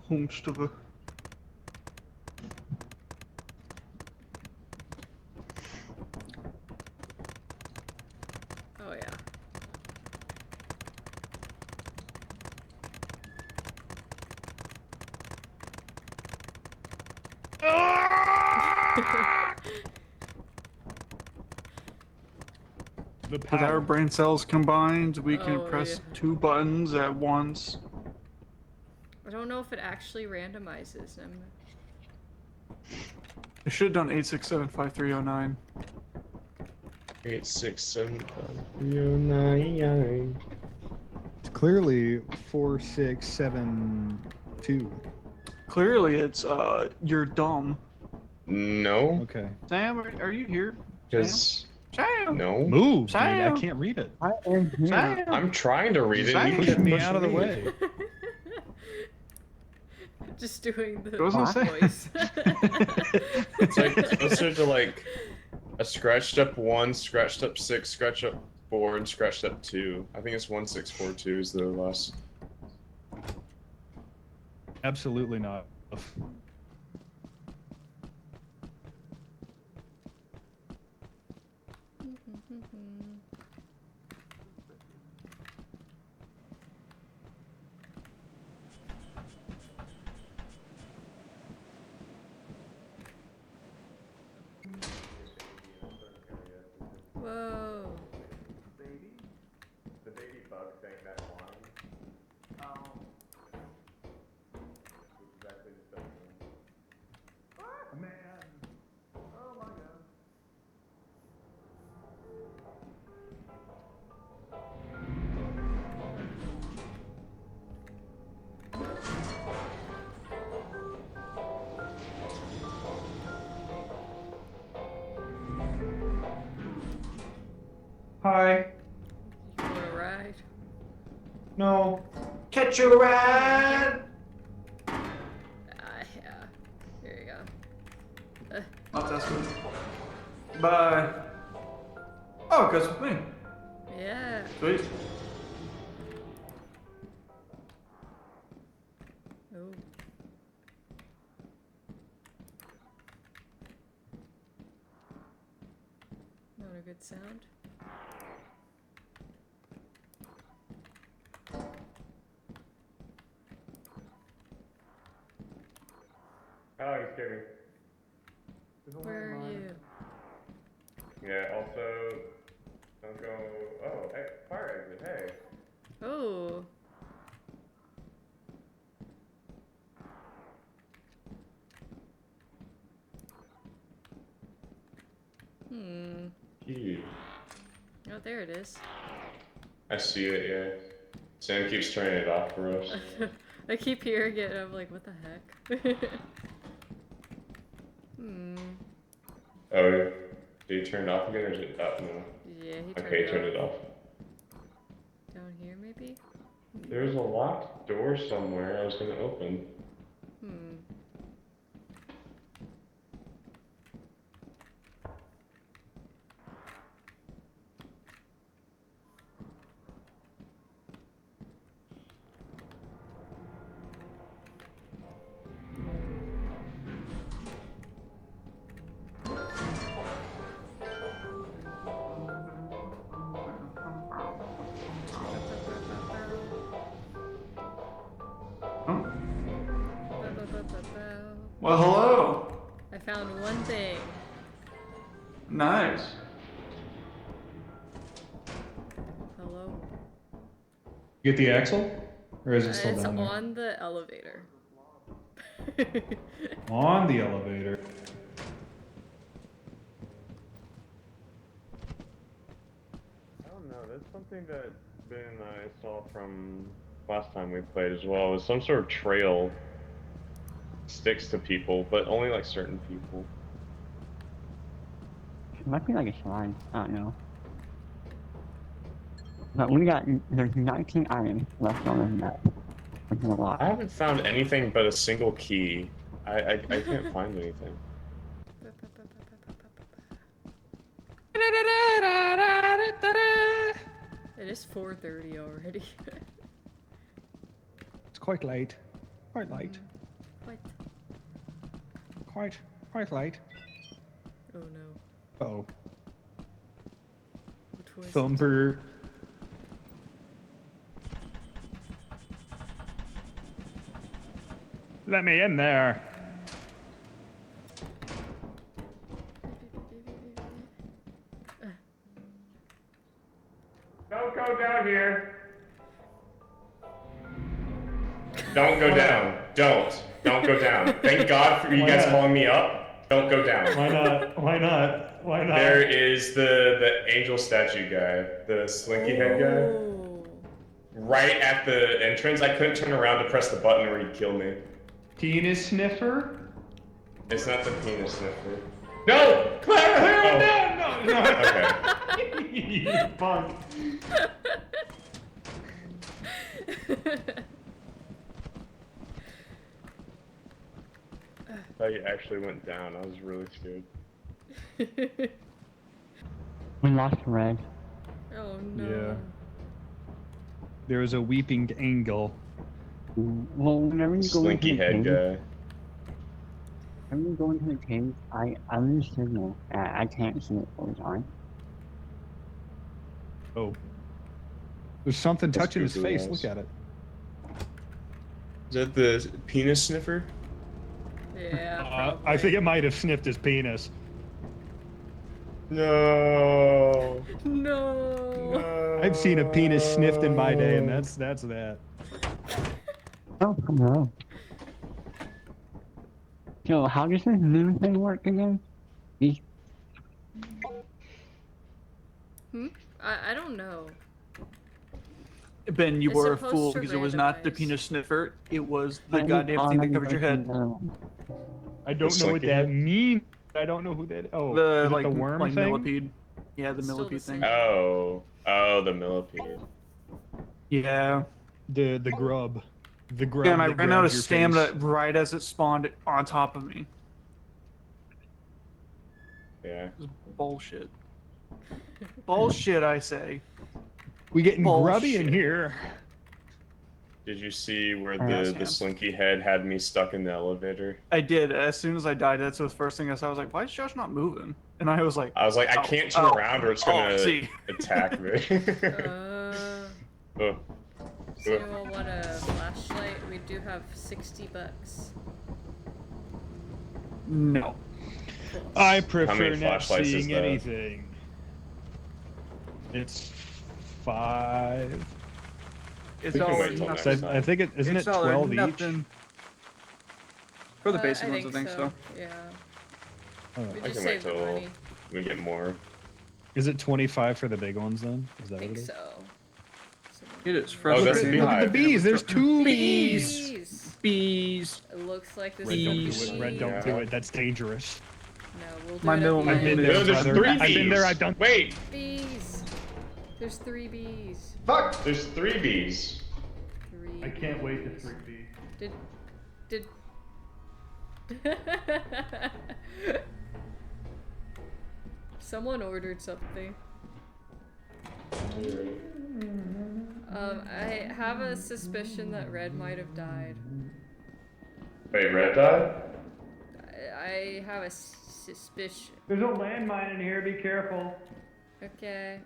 Homstove. Oh yeah. With our brain cells combined, we can Oh, press yeah. 2 buttons at once. I don't know if it actually randomizes. I should have done 8675309. 8675309. It's clearly 4672. Clearly, it's you're dumb. No, Okay. Sam, are you here? because Sam. no. Move, dude. I Sam. can't read it. I am here. Sam. I'm trying to read it. Sam. You Push keep me pushing out of the me. way. Just doing the What was I saying? voice. It's like closer to like a scratched up 1, scratched up 6, scratched up 4, and scratched up 2. I think it's 1642 is the last. Absolutely not. Whoa. The baby bug thing that line. Exactly the same. Man. Oh my god. Hi. You wanna ride? No. Catch a ride. Yeah. Here you go. Oh, that's good. Bye. Oh, it goes with me. Yeah. Sweet. Oh. Not a good sound. Oh, you scared me. Where are you? Yeah, also, don't go. Oh, hey, fire exit, hey. Oh. Hmm. Cute. Oh, there it is. I see it, yeah. Sam keeps turning it off for us. I keep hearing it and I'm like, what the heck? Hmm. Oh, did you turn it off again or is it up now? Yeah, he turned Okay, it turn off. it off. Down here, maybe? There's a locked door somewhere I was gonna open. Hmm. Well, hello. I found one thing. Nice. You get the axle? Or is it still It's down there? on the elevator. On the elevator. I don't know, that's something that Ben and I saw from last time we played as well. Is some sort of trail sticks to people, but only like certain people. It might be like a shrine. I don't know. But we got, there's 19 items left on the map. Which is a lot. I haven't found anything but a single key. I can't find anything. It is 4:30 already. It's quite late. Quite late. What? Quite late. Oh no. Oh. Which was Thumper. Let me in there. Don't go down here. Don't go down. Don't go down. Thank God for you Why guys not? calling me up. Don't go down. Why not? Why not? Why not? There is the angel statue guy, the slinky head guy. Oh. Right at the entrance. I couldn't turn around to press the button or he'd kill me. Penis sniffer? It's not the penis sniffer. No! Clara! No, no, no. Okay. You punk. I thought you actually went down. I was really scared. We lost Red. Oh no. Yeah. There was a weeping angel. Well, whenever you go Slinky into the head cave, guy. whenever you go into the cave, I lose signal. I can't see it all the time. Oh. There's something That's touching his googly face. eyes. Look at it. Is that the penis sniffer? Yeah. I Probably. think it might have sniffed his penis. No. No. I've seen a penis sniffed in my day, and that's that. Oh, no. So, how does this new thing work again? These I don't know. Ben, you It's were a supposed fool to because it was not the randomize. penis sniffer. It was the goddamn thing that covered your head. I don't The know what slinky that head? means. I don't know who that. Oh, The is it like the worm like thing. millipede. Yeah, the Still the millipede same. thing. Oh, the millipede. Yeah. The grub. The grub. Yeah, and I that ran out of grabs your stamina face. right as it spawned on top of me. Yeah. It was bullshit. Bullshit, I say. We getting grubby in Bullshit. here. Did you see where Yes, the ma'am. slinky head had me stuck in the elevator? I did. As soon as I died, that's the first thing I saw. I was like, why is Josh not moving? And I was like, I was like, I Oh, can't turn oh, around or it's oh, gonna see. attack me. Oh. Does anyone want a flashlight? We do have $60. no. I prefer many not flashlights is seeing that? anything. It's 5. It's We can all wait or till nothing. next time. I think isn't It's it all or 12 each? nothing. For the basic ones, I think so. Yeah. Oh. We I just can wait saved the till money. we get more. Is it 25 for the big ones then? Is I that what it think is? so. It is Oh, fresh. that's Look the at the beehive. bees. There's 2 bees. Bees! Bees. It looks like this Red, is don't a do Bees. it. Red, don't Yeah. do it. That's dangerous. No, we'll do My it middle at the I've been end. there, No, there's brother. 3 I've bees. been there. I've done. Wait, Bees! There's 3 bees. fuck! There's 3 bees. 3 I can't wait to bees. 3 bees. Did... Someone ordered something. I have a suspicion that Red might have died. Wait, Red died? I have a suspicion. There's a landmine in here. Be careful. Okay.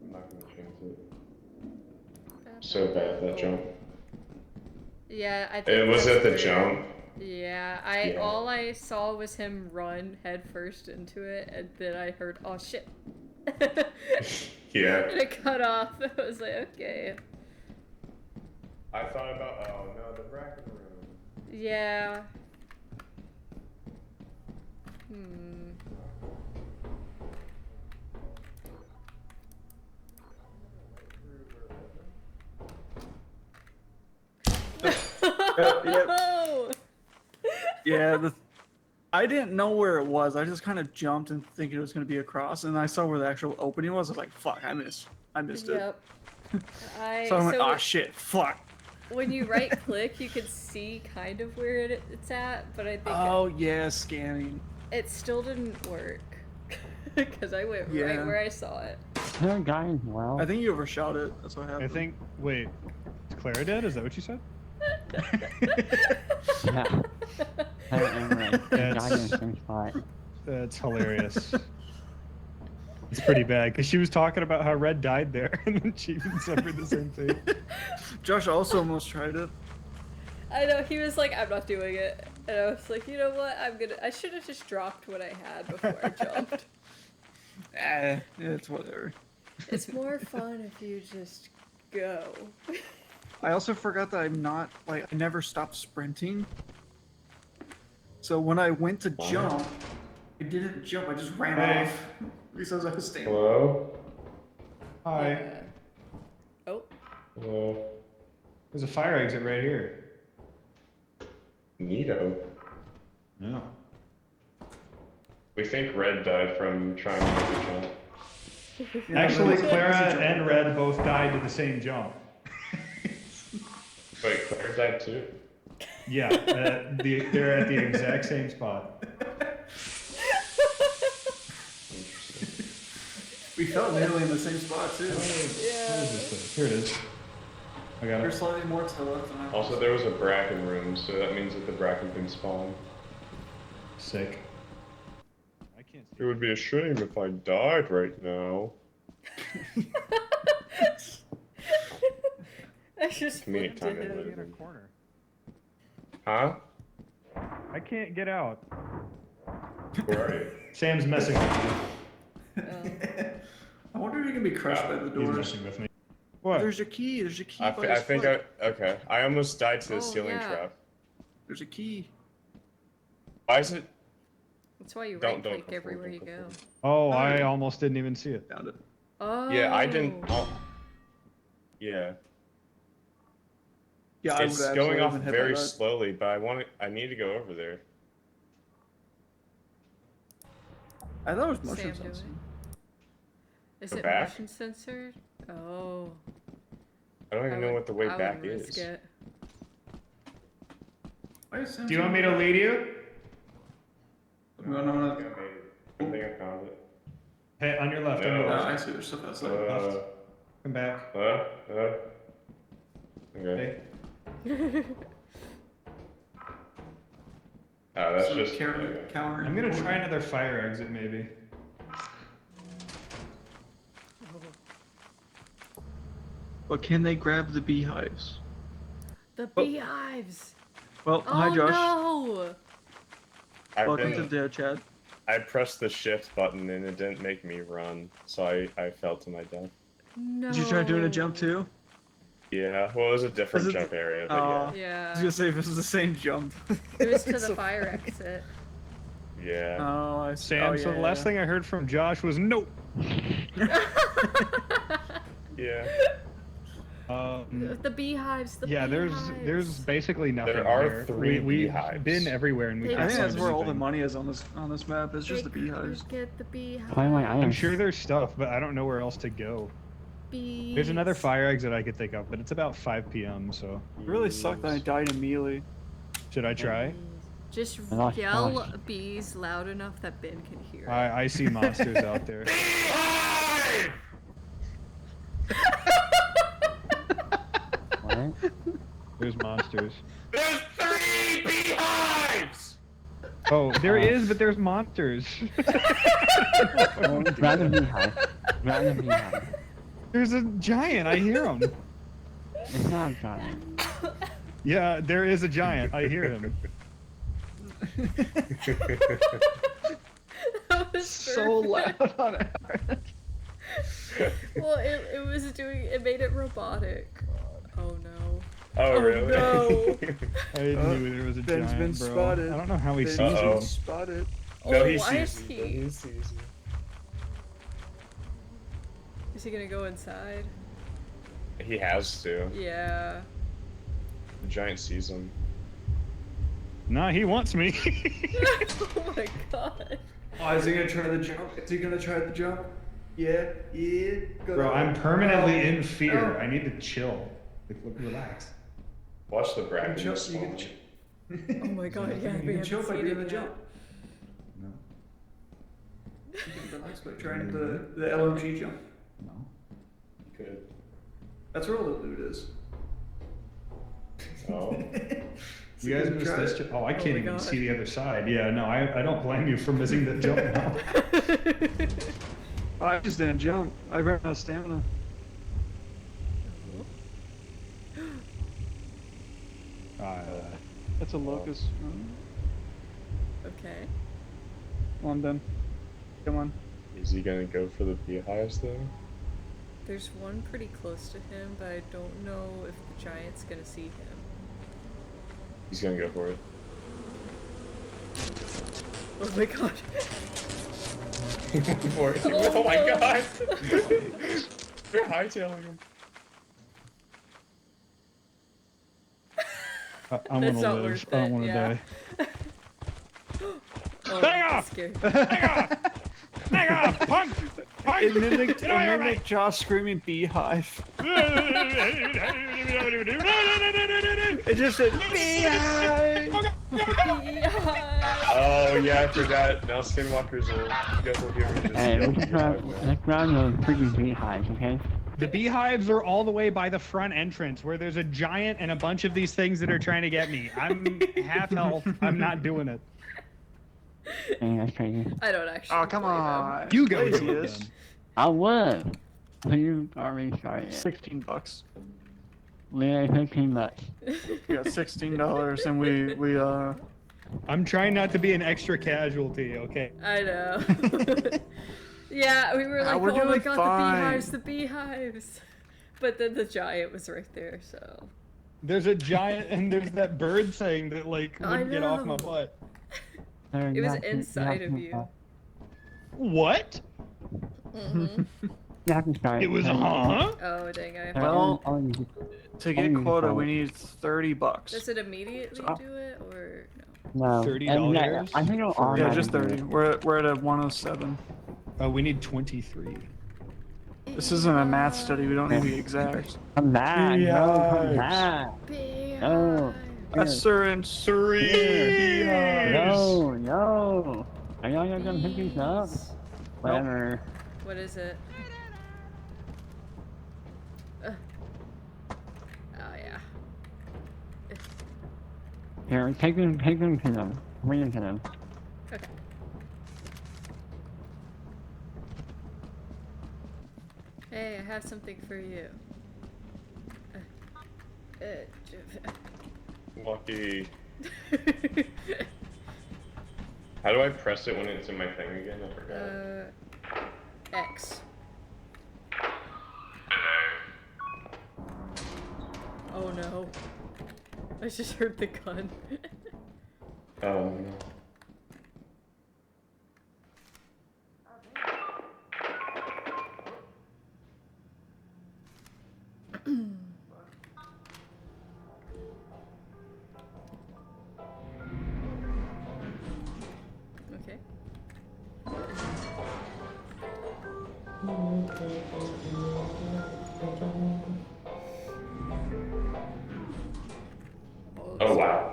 I'm not gonna chance it. So bad, that jump. Yeah, I think It was that's at the fair. jump. Yeah, Yeah. all I saw was him run headfirst into it, and then I heard, oh shit. Yeah. And it cut off. I was like, okay. I thought about, oh no, the bracket room. Yeah. Hmm. Oh! Yeah, I didn't know where it was. I just kind of jumped and thinking it was going to be across, and I saw where the actual opening was. I was like, fuck, I missed it. Yep. So I'm like, oh shit, fuck. When you right click, you can see kind of where it's at, but I think Oh yeah, scanning. it still didn't work. Because I went Yeah. right where I saw it. there a guy as well. I think you overshot it. That's what happened. I think. Wait. Is Clara dead? Is that what you said? Yeah. And like, we That's- died in the same spot. That's hilarious. It's pretty bad because she was talking about how Red died there, and then she suffered the same thing. Josh also almost tried it. I know, he was like, I'm not doing it. And I was like, you know what, I should have just dropped what I had before I jumped. It's whatever. It's more fun if you just go. I also forgot that I'm not, like, I never stopped sprinting. So when I went to jump, I didn't jump, I just ran Hey. off. Because I was staying. Hello? Hi. Oh, Hello? There's a fire exit right here. Neato. No. We think Red died from trying to make a jump. Yeah, Actually, that was- Clara that was a jump. and Red both died to the same jump. Wait, Claire died too? Yeah, they're at the exact same spot. We felt nearly in the same spot too. What is this thing? Here it is. I got There's it. slightly more to the left than I was. Also, there was a bracken room, so that means that the bracken can spawn. Sick. I can't It would be a shame if I died right now. I just Comedic flipped time in it. the- in a corner. Huh? I can't get out. Where are you? Sam's messing with me. I wonder if you can be crushed by the He's doors. messing with me. What? There's your key. There's your key. I, by thi- his I think foot. okay. I almost died to the Oh, ceiling yeah. trap. There's a key. Why is it? That's why you Don't- right don't click perform, everywhere you don't go. perform. Oh, I almost didn't even see it. Found it. Oh. Yeah, I didn't. Oh. Yeah. Yeah, I It's would going absolutely off have been hit by very that. slowly, but I need to go over there. I thought it was motion Sam, do sensor. Is Go it back? motion censored? Oh. I don't even know what the way I back wouldn't is. risk it. Why is Sam Do you want me saying to lead you? No, no, no. I think I found it. Hey, on your left, on your No. No, left. I see there's stuff outside. Come back. Okay. Hey. That's Some just. counter. I'm gonna try another fire exit, maybe. But can they grab the beehives? The Oh. beehives! Well, Oh hi Josh. no! Welcome to the chat. I pressed the shift button and it didn't make me run, so I fell to my death. No. Did you try doing a jump too? Yeah, well, it was a different Was it jump the- area, but Aw. I Yeah. was gonna say if it was the same jump. It was to the So- fire exit. yeah. Oh, I see. Sam, Oh, so yeah, the last yeah. thing I heard from Josh was nope. Yeah. The beehives, the Yeah, beehives. there's basically nothing There are here. 3 We've beehives. been everywhere and we I I can't think find that's where all the anything. money is on this map. It's just the They beehives. could Get the beehives. Find my I'm items. sure there's stuff, but I don't know where else to go. Bees. There's another fire exit I could think of, but it's about 5 p.m., so It really sucked that I died immediately. should I try? Just I lost yell Josh. bees loud enough that Ben can hear it. I see monsters out there. What? There's monsters. There's 3 beehives! Oh, there is, but there's monsters. Oh, grab the beehive. Grab the beehive. There's a giant. I hear him. It's not a giant. Yeah, there is a giant. I hear him. That was So perfect. loud on average. Well, it was doing. It made it robotic. Oh no. Oh, really? no. I knew there was a Ben's giant, been bro. spotted. I don't know how he Ben's sees Uh-oh. been me. spotted. No, Oh, he why sees is you. he- He sees you. Is he gonna go inside? He has to. Yeah. The giant sees him. Nah, he wants me. Oh my god. Oh, is he gonna try the jump? Is he gonna try the jump? Yeah, yeah. Go Bro, I'm Oh. permanently in fear. Oh. I need to chill. Like, relax. Watch the You bracken can chill. You spawn. can chill. Oh my god. Yeah. You can chill by doing the jump. No. You can relax by trying the LMG jump. No. Good. That's where all the loot is. Oh. You guys missed this. Oh, I can't my even God. see the other side. Yeah, no, I don't blame you for missing that jump now. I just didn't jump. I ran out of stamina. That's a locust. Okay. Come on, Ben. Come on. Is he gonna go for the beehives though? There's one pretty close to him, but I don't know if the giant's gonna see him. He's gonna go for it. Oh my god. For it. Oh my god! They're hightailing him. I want That's to not live. worth I don't it, want to yeah. die. Oh, Hang that's off! scary. Hang off! Hang off! Punk! Punk! It mimicked, Get away from me! Josh screaming beehive. It just said beehive. Oh yeah, I forgot. Now Skinwalkers will go here and just Hey, yell let's beehive now. grab those freaking beehives, okay? The beehives are all the way by the front entrance where there's a giant and a bunch of these things that are trying to get me. I'm half health. I'm not doing it. Hey, that's crazy. I don't actually. Oh, come blame him. on. You go Lazy do it is. then. I would. But you already started it. $16. Literally 15 bucks. We got $16 and we I'm trying not to be an extra casualty, okay? I know. Yeah, we were like, we're oh my doing god, fine. the beehives. But then the giant was right there, so. There's a giant and there's that bird thing that like I wouldn't get off my know. butt. It was inside of you. What? Mm-hmm. You have to start It was huh? Oh, dang, I have Well, to. to get Oh, quota oh. we need $30. Does it immediately So- do it, or No. no? $30? I think it'll Yeah, automatically just do 30. it. We're at a 107. Oh, we need 23. This isn't a math study. We don't need to be exact. Come back, no, come Beehives. back. Beehive. No. That's sir and Three beehives. No, no. Are y'all gonna pick these up? Bees. Whatever. What is it? Oh yeah. Here, take them to them. Bring them to them. Okay. Hey, I have something for you. Lucky. How do I press it when it's in my thing again? I forgot. X. Oh no. I just heard the gun. No. Okay. Oh wow.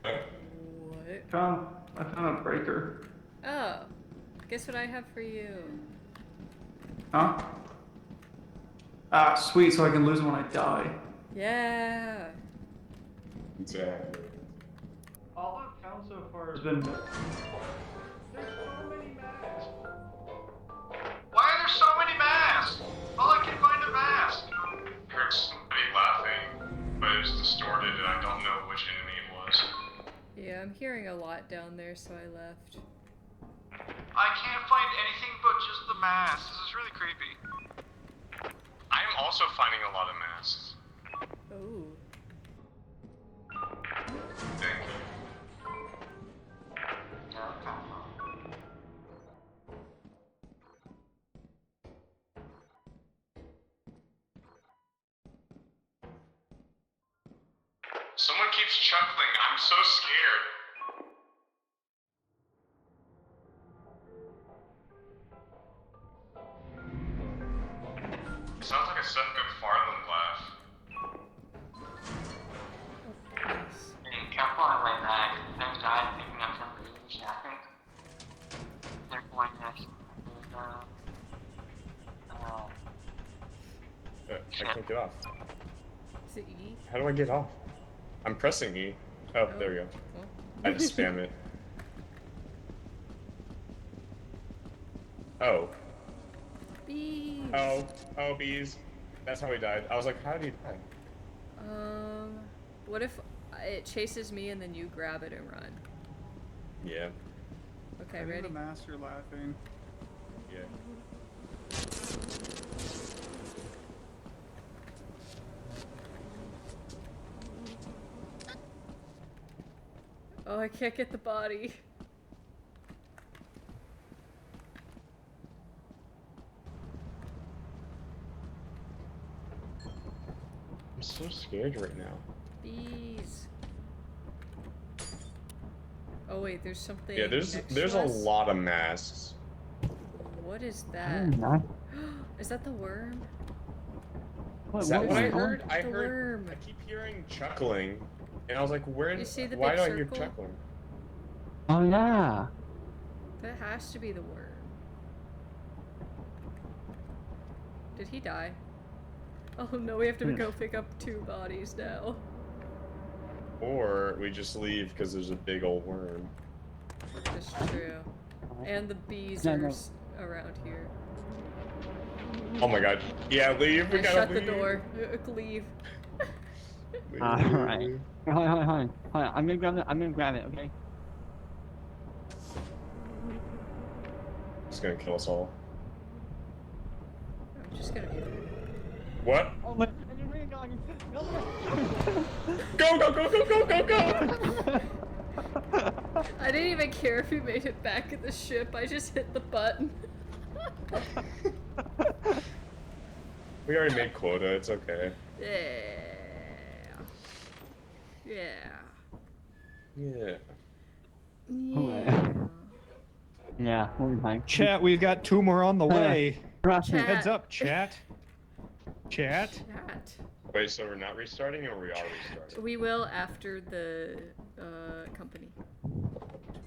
What? I found a breaker. Oh. Guess what I have for you? Huh? Ah, sweet, so I can lose it when I die. Yeah. Exactly. All I've found so far has been. There's so many masks. Why are there so many masks? All I can find are masks. I heard somebody laughing, but it was distorted and I don't know which enemy it was. Yeah, I'm hearing a lot down there, so I left. I can't find anything but just the masks. This is really creepy. I am also finding a lot of masks. Oh. Thank you. Someone keeps chuckling. I'm so scared. It sounds like a Seth MacFarlane laugh. Nice. Be careful on the way back. There's guys picking up some booze, I think. They're going next. I can't get off. Is it E? How do I get off? I'm pressing E. Oh, there we go. Well. I just spam it. Oh. Bees. Oh, bees. That's how he died. I was like, how did he die? What if it chases me and then you grab it and run? Yeah. Okay, I think ready? the master laughing. Yeah. Oh, I can't get the body. I'm so scared right now. Bees. Oh wait, there's something. Yeah, there's next a to us? lot of masks. What is I that? don't know. Is that the worm? What, Is that what I was heard? I The heard. worm. I keep hearing chuckling, and I was like, where? You see the why big do I hear circle? chuckling? Oh yeah. That has to be the worm. Did he die? Oh no, we have to go pick up 2 bodies now. Or we just leave because there's a big old worm. That's true. And the bees No, are no. around here. Oh my god. Yeah, leave. We I gotta shut leave. the door. Leave. Leave. Alright. Hold on. I'm gonna grab it, okay? It's gonna kill us all. I'm just gonna be. What? Oh my, I didn't really know. Go, go, go, go, go, go, go! I didn't even care if he made it back in the ship. I just hit the button. We already made quota. It's okay. Yeah. Yeah. Yeah. Yeah. Yeah, we'll be fine. Chat, we've got 2 more on the way. Trust me. Chat. Heads up, chat. Chat. Chat. Wait, so we're not restarting, or we are restarting? We will after the company.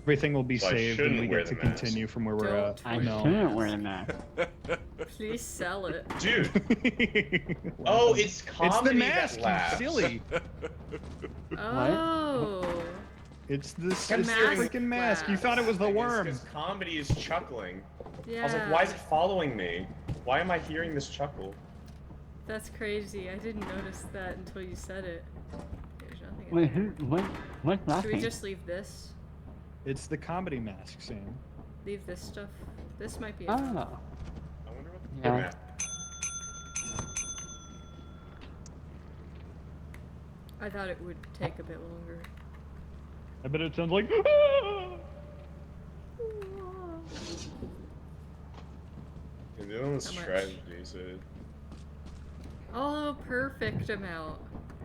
Everything will be So I saved and we shouldn't wear get to the mask. continue from where we're Don't at. I No. shouldn't wear a mask. Please sell it. Dude. Oh, it's It's the comedy mask, that you laughs. silly. Oh. It's the mask freaking mask. You thought it was the worm. Because comedy is chuckling. Yeah. I was like, why is it following me? Why am I hearing this chuckle? That's crazy. I didn't notice that until you said it. There's nothing. in Wait, there. what's Should laughing? we just leave this? It's the comedy mask, Sam. Leave this stuff? This might be. Oh. I wonder what the Yeah. I thought it would take a bit longer. I bet it sounds like. You're dealing with How much? tragedy, so Oh, perfect amount.